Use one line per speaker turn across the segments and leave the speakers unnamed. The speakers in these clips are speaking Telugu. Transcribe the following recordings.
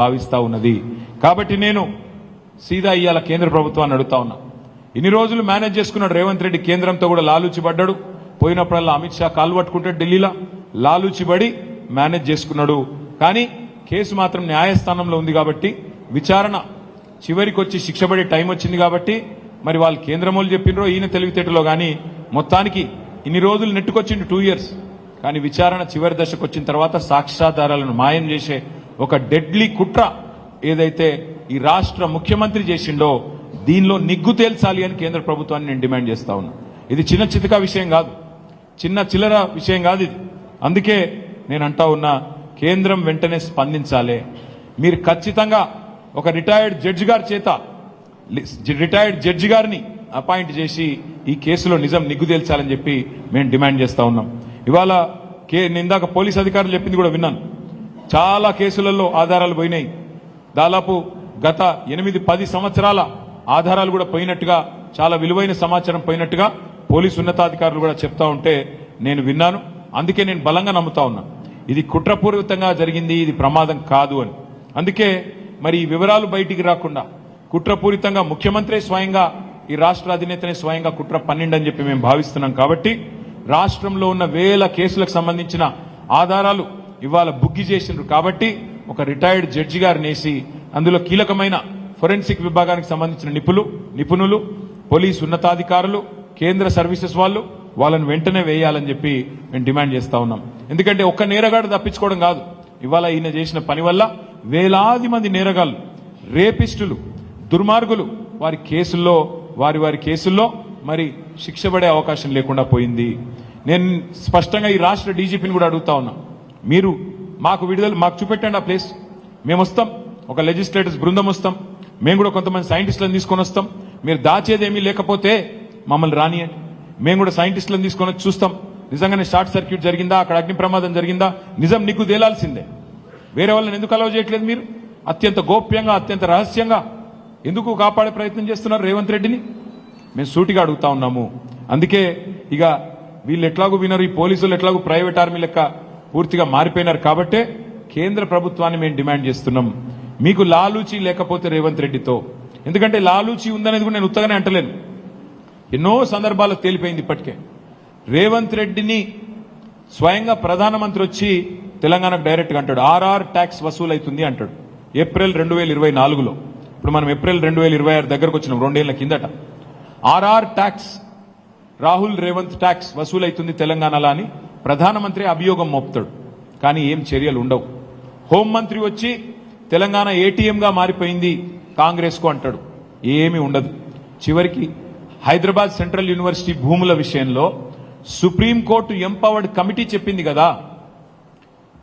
భావిస్తా ఉన్నది. కాబట్టి నేను సీదా ఇయ్యాల కేంద్ర ప్రభుత్వాన్ని అడుగుతా ఉన్నా. ఇన్ని రోజులు మేనేజ్ చేసుకున్నాడు రేవంత్ రెడ్డి, కేంద్రంతో కూడా లాలూచి పడ్డాడు. పోయినప్పుడల్లా అమిత్ షా కాలు పట్టుకుంటాడు ఢిల్లీలో, లాలూచి పడి మేనేజ్ చేసుకున్నాడు. కానీ కేసు మాత్రం న్యాయస్థానంలో ఉంది కాబట్టి విచారణ చివరికి వచ్చి శిక్ష పడే టైం వచ్చింది కాబట్టి మరి వాళ్ళు కేంద్రమోలు చెప్పినరో ఈయన తెలివితేటలో కానీ మొత్తానికి ఇన్ని రోజులు నెట్టుకొచ్చిండు 2 years. కానీ విచారణ చివరి దశకు వచ్చిన తర్వాత సాక్ష్యాధారాలను మాయం చేసే ఒక డెడ్లీ కుట్ర ఏదైతే ఈ రాష్ట్ర ముఖ్యమంత్రి చేసిండో దీనిలో నిగ్గు తేల్చాలి అని కేంద్ర ప్రభుత్వాన్ని నేను డిమాండ్ చేస్తా ఉన్నా. ఇది చిన్న చితకా విషయం కాదు, చిన్న చిల్లర విషయం కాదు ఇది. అందుకే నేను అంటా ఉన్నా, కేంద్రం వెంటనే స్పందించాలి. మీరు ఖచ్చితంగా ఒక రిటైర్డ్ జడ్జి గారి చేత రిటైర్డ్ జడ్జి గారిని అపాయింట్ చేసి ఈ కేసులో నిజం నిగ్గు తేల్చాలని చెప్పి మేము డిమాండ్ చేస్తా ఉన్నాం. ఇవాళ ఇందాక పోలీస్ అధికారులు చెప్పింది కూడా విన్నాను. చాలా కేసులలో ఆధారాలు పోయినాయి. దాదాపు గత 8-10 సంవత్సరాల ఆధారాలు కూడా పోయినట్టుగా, చాలా విలువైన సమాచారం పోయినట్టుగా పోలీసు ఉన్నతాధికారులు కూడా చెప్తా ఉంటే నేను విన్నాను. అందుకే నేను బలంగా నమ్ముతా ఉన్నా ఇది కుట్రపూరితంగా జరిగింది, ఇది ప్రమాదం కాదు అని. అందుకే మరి ఈ వివరాలు బయటికి రాకుండా కుట్రపూరితంగా ముఖ్యమంత్రి స్వయంగా ఈ రాష్ట్ర అధినేతనే స్వయంగా కుట్ర పన్నిండని చెప్పి మేము భావిస్తున్నాం. కాబట్టి రాష్ట్రంలో ఉన్న వేల కేసులకు సంబంధించిన ఆధారాలు ఇవాళ బుగ్గి చేసిండ్రు. కాబట్టి ఒక రిటైర్డ్ జడ్జి గారిని వేసి అందులో కీలకమైన ఫోరెన్సిక్ విభాగానికి సంబంధించిన నిపుణులు, పోలీసు ఉన్నతాధికారులు, కేంద్ర సర్వీసెస్ వాళ్ళని వెంటనే వేయాలని చెప్పి మేము డిమాండ్ చేస్తా ఉన్నాం. ఎందుకంటే ఒక్క నేరగాడు తప్పించుకోవడం కాదు, ఇవాళ ఈయన చేసిన పని వల్ల వేలాది మంది నేరగాళ్లు, రేపిస్టులు, దుర్మార్గులు వారి కేసుల్లో మరి శిక్ష పడే అవకాశం లేకుండా పోయింది. నేను స్పష్టంగా ఈ రాష్ట్ర డీజీపీని కూడా అడుగుతా ఉన్నా, మీరు మాకు చూపెట్టండి ఆ ప్లేస్. మేము వస్తాం, ఒక లెజిస్లేటర్స్ బృందం వస్తాం, మేము కూడా కొంతమంది సైంటిస్టులను తీసుకొని వస్తాం. మీరు దాచేదేమీ లేకపోతే మమ్మల్ని రానియండి, మేము కూడా సైంటిస్టులను తీసుకొని వచ్చి చూస్తాం. నిజంగానే షార్ట్ సర్క్యూట్ జరిగిందా, అక్కడ అగ్ని ప్రమాదం జరిగిందా, నిజం నిగ్గు తేలాల్సిందే. వేరే వాళ్ళని ఎందుకు అలౌ చేయట్లేదు మీరు? అత్యంత గోప్యంగా, అత్యంత రహస్యంగా ఎందుకు కాపాడే ప్రయత్నం చేస్తున్నారు రేవంత్ రెడ్డిని? మేము సూటిగా అడుగుతా ఉన్నాము. అందుకే ఇక వీళ్ళు ఎట్లాగూ వినరు, ఈ పోలీసులు ఎట్లాగూ ప్రైవేట్ ఆర్మీ లెక్క పూర్తిగా మారిపోయినారు. కాబట్టే కేంద్ర ప్రభుత్వాన్ని మేము డిమాండ్ చేస్తున్నాం, మీకు లాలూచి లేకపోతే రేవంత్ రెడ్డితో, ఎందుకంటే లాలూచి ఉందనేది కూడా నేను ఉత్తగానే అంటలేను, ఎన్నో సందర్భాల్లో తేలిపోయింది ఇప్పటికే. రేవంత్ రెడ్డిని స్వయంగా ప్రధానమంత్రి వచ్చి తెలంగాణకు డైరెక్ట్గా అంటాడు, ఆర్ఆర్ ట్యాక్స్ వసూలు అవుతుంది అంటాడు. ఏప్రిల్ 2024లో, ఇప్పుడు మనం ఏప్రిల్ 2026 దగ్గరకు వచ్చినాం, 2 ఏళ్ల కిందట. RR tax, Rahul Revanth tax వసూలు అవుతుంది తెలంగాణలో అని ప్రధానమంత్రి అభియోగం మోపుతాడు. కానీ ఏం చర్యలు ఉండవు. హోంమంత్రి వచ్చి తెలంగాణ ఏటీఎంగా మారిపోయింది కాంగ్రెస్ కు అంటాడు, ఏమీ ఉండదు. చివరికి హైదరాబాద్ సెంట్రల్ యూనివర్సిటీ భూముల విషయంలో సుప్రీంకోర్టు ఎంపవర్డ్ కమిటీ చెప్పింది కదా,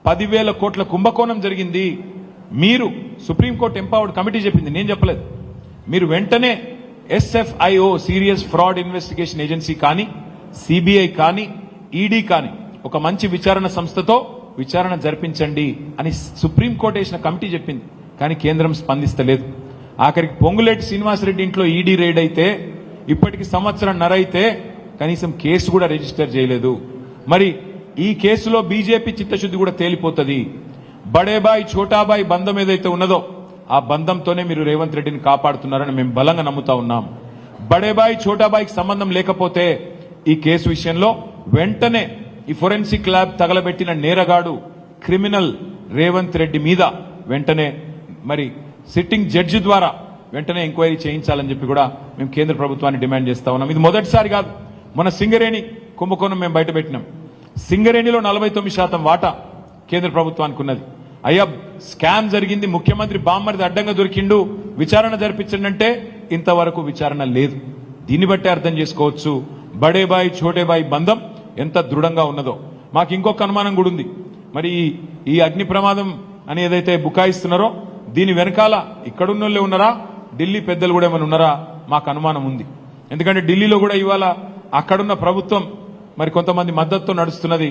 10,000 కోట్ల కుంభకోణం జరిగింది. మీరు సుప్రీంకోర్టు ఎంపవర్డ్ కమిటీ చెప్పింది, నేను చెప్పలేదు. మీరు వెంటనే SFIO serious fraud investigation agency కానీ, సిబిఐ కానీ, ఈడీ కానీ ఒక మంచి విచారణ సంస్థతో విచారణ జరిపించండి అని సుప్రీంకోర్టు వేసిన కమిటీ చెప్పింది. కానీ కేంద్రం స్పందిస్తలేదు. ఆఖరికి పొంగులేటి శ్రీనివాసరెడ్డి ఇంట్లో ఈడీ రైడ్ అయితే ఇప్పటికి 1.5 సంవత్సరం అయితే కనీసం కేసు కూడా రిజిస్టర్ చేయలేదు. మరి ఈ కేసులో బీజేపీ చిత్తశుద్ధి కూడా తేలిపోతుంది. బడేబాయ్ ఛోటాబాయ్ బంధం ఏదైతే ఉన్నదో ఆ బంధంతోనే మీరు రేవంత్ రెడ్డిని కాపాడుతున్నారని మేము బలంగా నమ్ముతా ఉన్నాం. బడేబాయ్ ఛోటాబాయ్కి సంబంధం లేకపోతే ఈ కేసు విషయంలో వెంటనే ఈ ఫోరెన్సిక్ ల్యాబ్ తగలబెట్టిన నేరగాడు క్రిమినల్ రేవంత్ రెడ్డి మీద వెంటనే మరి సిట్టింగ్ జడ్జి ద్వారా వెంటనే ఎంక్వైరీ చేయించాలని చెప్పి కూడా మేము కేంద్ర ప్రభుత్వాన్ని డిమాండ్ చేస్తా ఉన్నాం. ఇది మొదటిసారి కాదు, మన సింగరేణి కుంభకోణం మేము బయటపెట్టినాం. సింగరేణిలో 49% వాటా కేంద్ర ప్రభుత్వానికి ఉన్నది. అయ్యా స్కామ్ జరిగింది, ముఖ్యమంత్రి బామ్మరిది అడ్డంగా దొరికిండు, విచారణ జరిపించండి అంటే ఇంతవరకు విచారణ లేదు. దీన్ని బట్టే అర్థం చేసుకోవచ్చు బడేబాయ్ ఛోటేబాయ్ బంధం ఎంత దృఢంగా ఉన్నదో. మాకు ఇంకొక అనుమానం కూడా ఉంది, మరి ఈ అగ్ని ప్రమాదం అని ఏదైతే బుకాయిస్తున్నారో దీని వెనకాల ఇక్కడున్నోళ్ళే ఉన్నారా, ఢిల్లీ పెద్దలు కూడా ఏమైనా ఉన్నారా, మాకు అనుమానం ఉంది. ఎందుకంటే ఢిల్లీలో కూడా ఇవాళ అక్కడున్న ప్రభుత్వం మరి కొంతమంది మద్దతుతో నడుస్తున్నది.